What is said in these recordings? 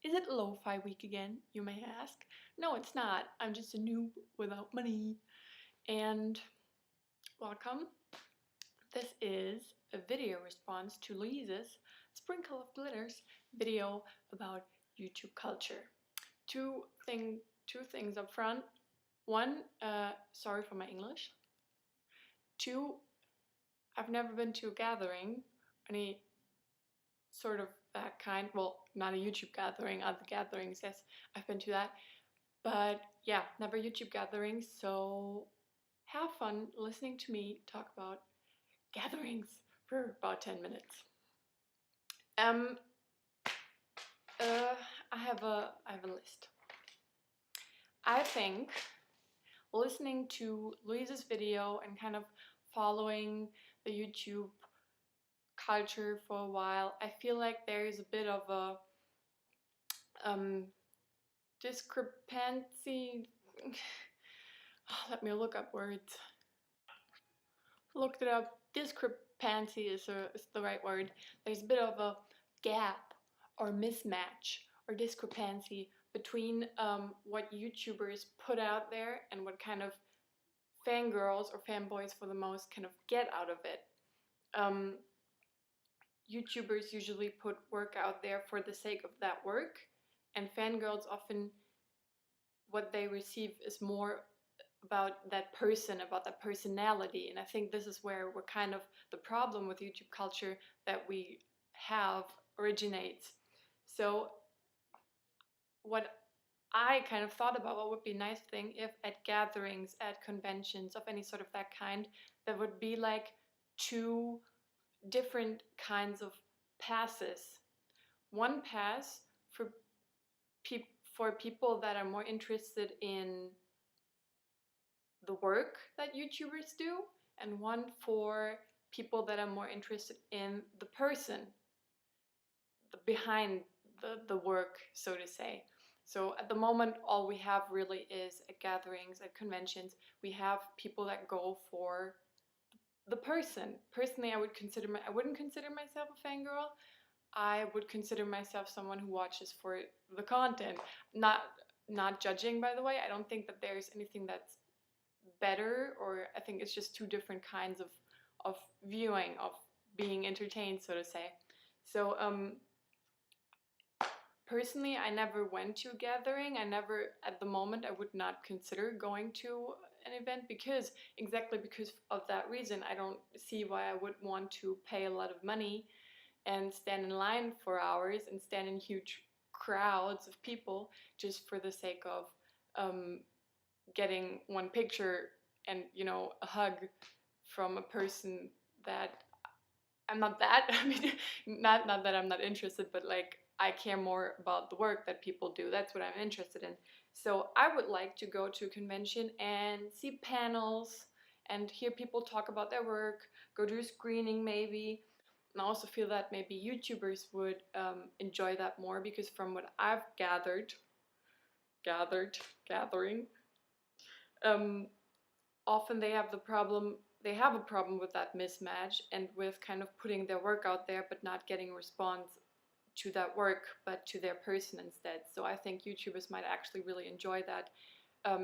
Is it lo-fi week again, you may ask? No, it's not. I'm just a noob without money. And welcome. This is a video response to Louise's Sprinkle of Glitters video about YouTube culture. Two things up front. One, sorry for my English. Two, I've never been to a gathering, any sort of that kind. Well, not a YouTube gathering, other gatherings, yes, I've been to that. But yeah, never YouTube gatherings, so have fun listening to me talk about gatherings for about 10 minutes. I have a list. I think listening to Louise's video and kind of following the YouTube culture for a while, I feel like there is a bit of a discrepancy. Let me look up words. Looked it up. Discrepancy is the right word. There's a bit of a gap or mismatch or discrepancy between what YouTubers put out there and what kind of fangirls or fanboys for the most kind of get out of it. YouTubers usually put work out there for the sake of that work, and fangirls often what they receive is more about that person, about that personality. And I think this is where we're kind of the problem with YouTube culture that we have originates. So what I kind of thought about, what would be a nice thing if at gatherings, at conventions of any sort of that kind, there would be like two different kinds of passes. One pass for people that are more interested in the work that YouTubers do, and one for people that are more interested in the person behind the work, so to say. So at the moment, all we have really is at gatherings, at conventions, we have people that go for the person. Personally, I wouldn't consider myself a fangirl. I would consider myself someone who watches for the content. Not judging, by the way. I don't think that there's anything that's better, or I think it's just two different kinds of viewing, of being entertained, so to say. So personally, I never went to a gathering. At the moment, I would not consider going to an event exactly because of that reason. I don't see why I would want to pay a lot of money and stand in line for hours and stand in huge crowds of people just for the sake of getting one picture and, a hug from a person that I'm not that, I mean, not that I'm not interested, but like I care more about the work that people do. That's what I'm interested in. So I would like to go to a convention and see panels and hear people talk about their work, go to a screening maybe. And I also feel that maybe YouTubers would enjoy that more, because from what I've gathering, often they have a problem with that mismatch and with kind of putting their work out there but not getting a response to that work, but to their person instead. So I think YouTubers might actually really enjoy that,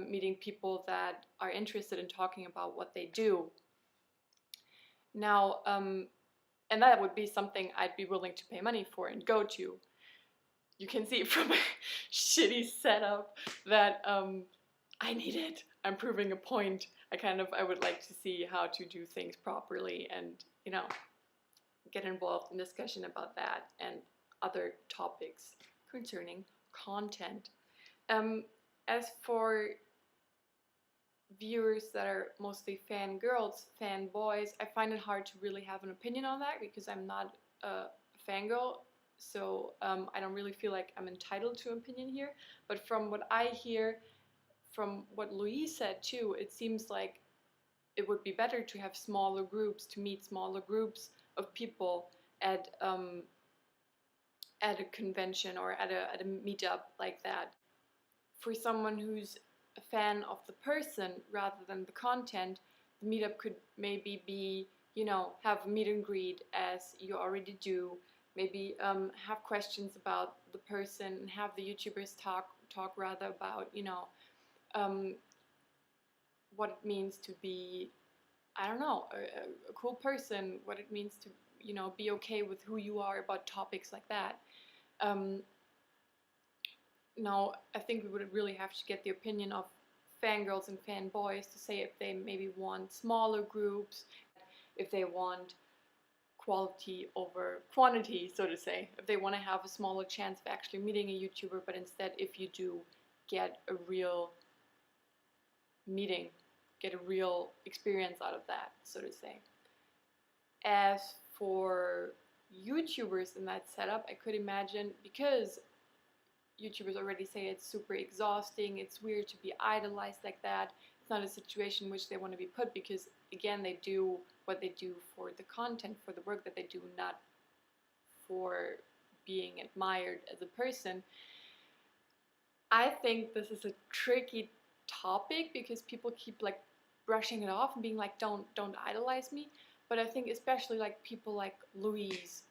meeting people that are interested in talking about what they do. Now, and that would be something I'd be willing to pay money for and go to. You can see from my shitty setup that I need it. I'm proving a point. I would like to see how to do things properly and, get involved in discussion about that and other topics concerning content. As for viewers that are mostly fangirls, fanboys, I find it hard to really have an opinion on that because I'm not a fangirl, so I don't really feel like I'm entitled to an opinion here. But from what I hear, from what Louise said too, it seems like it would be better to have smaller groups, to meet smaller groups of people at a convention or at a meetup like that. For someone who's a fan of the person rather than the content, the meetup could maybe be, have a meet and greet as you already do, maybe have questions about the person, and have the YouTubers talk rather about, you know, what it means to be, I don't know, a cool person, what it means to, you know, be okay with who you are, about topics like that. Now, I think we would really have to get the opinion of fangirls and fanboys to say if they maybe want smaller groups, if they want quality over quantity, so to say. If they want to have a smaller chance of actually meeting a YouTuber, but instead, if you do get a real meeting, get a real experience out of that, so to say. As for YouTubers in that setup, I could imagine, because YouTubers already say it's super exhausting, it's weird to be idolized like that, it's not a situation in which they want to be put, because again, they do what they do for the content, for the work that they do, not for being admired as a person. I think this is a tricky topic because people keep like brushing it off and being like, don't idolize me. But I think especially like people like Louise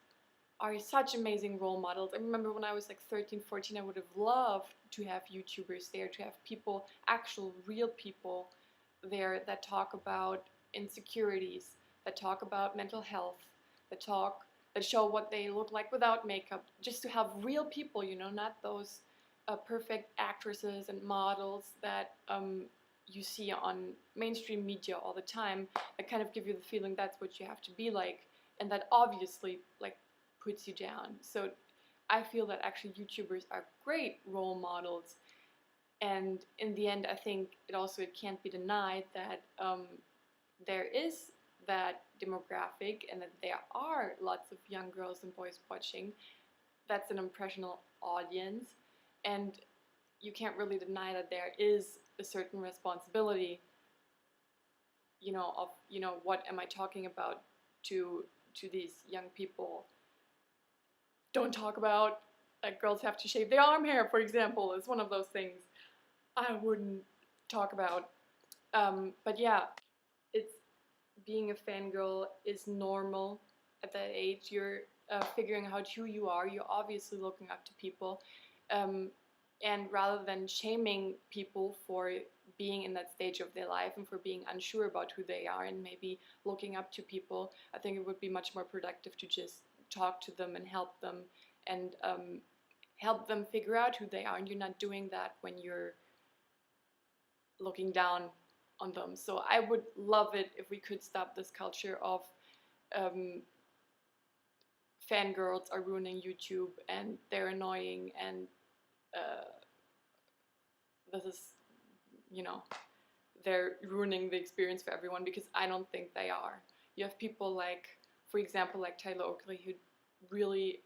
are such amazing role models. I remember when I was like 13, 14, I would have loved to have YouTubers there, to have people, actual real people there that talk about insecurities, that talk about mental health, that show what they look like without makeup, just to have real people, you know, not those perfect actresses and models that you see on mainstream media all the time, that kind of give you the feeling that's what you have to be like, and that obviously like puts you down. So I feel that actually YouTubers are great role models, and in the end I think it can't be denied that there is that demographic and that there are lots of young girls and boys watching. That's an impressionable audience, and you can't really deny that there is a certain responsibility, you know, of, you know, what am I talking about to these young people. Don't talk about like girls have to shave their arm hair, for example, is one of those things I wouldn't talk about. But yeah, it's, being a fangirl is normal at that age. You're figuring out who you are. You're obviously looking up to people. And rather than shaming people for being in that stage of their life and for being unsure about who they are and maybe looking up to people, I think it would be much more productive to just talk to them and help them, and help them figure out who they are. And you're not doing that when you're looking down on them. So I would love it if we could stop this culture of fangirls are ruining YouTube and they're annoying, and this is, you know, they're ruining the experience for everyone, because I don't think they are. You have people like, for example, like Tyler Oakley, who really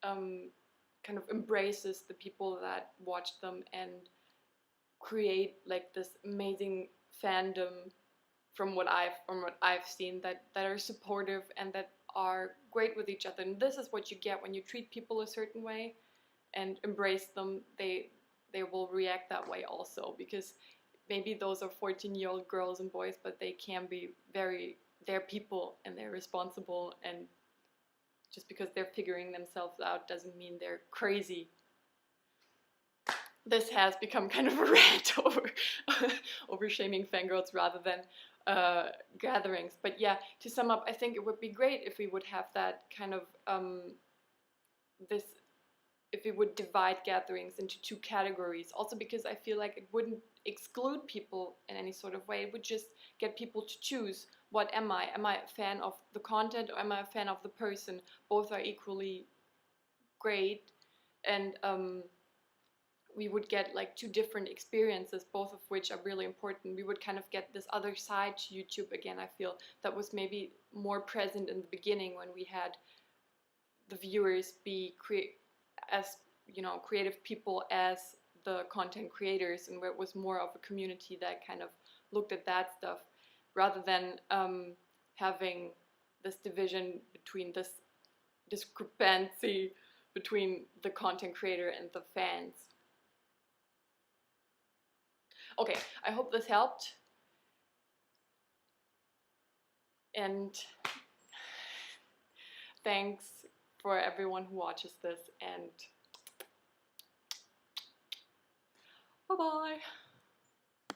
kind of embraces the people that watch them and create like this amazing fandom from what I've seen, that are supportive and that are great with each other. And this is what you get when you treat people a certain way and embrace them. They will react that way also, because maybe those are 14-year-old girls and boys, but they can be they're people and they're responsible, and just because they're figuring themselves out doesn't mean they're crazy. This has become kind of a rant over shaming fangirls rather than gatherings. But yeah, to sum up, I think it would be great if we would have that kind of if we would divide gatherings into two categories. Also because I feel like it wouldn't exclude people in any sort of way. It would just get people to choose, what am I? Am I a fan of the content, or am I a fan of the person? Both are equally great, and we would get like two different experiences, both of which are really important. We would kind of get this other side to YouTube again, I feel, that was maybe more present in the beginning, when we had the viewers be as, you know, creative people as the content creators, and where it was more of a community that kind of looked at that stuff, rather than having this division between this discrepancy between the content creator and the fans. Okay, I hope this helped, and thanks for everyone who watches this, and bye-bye.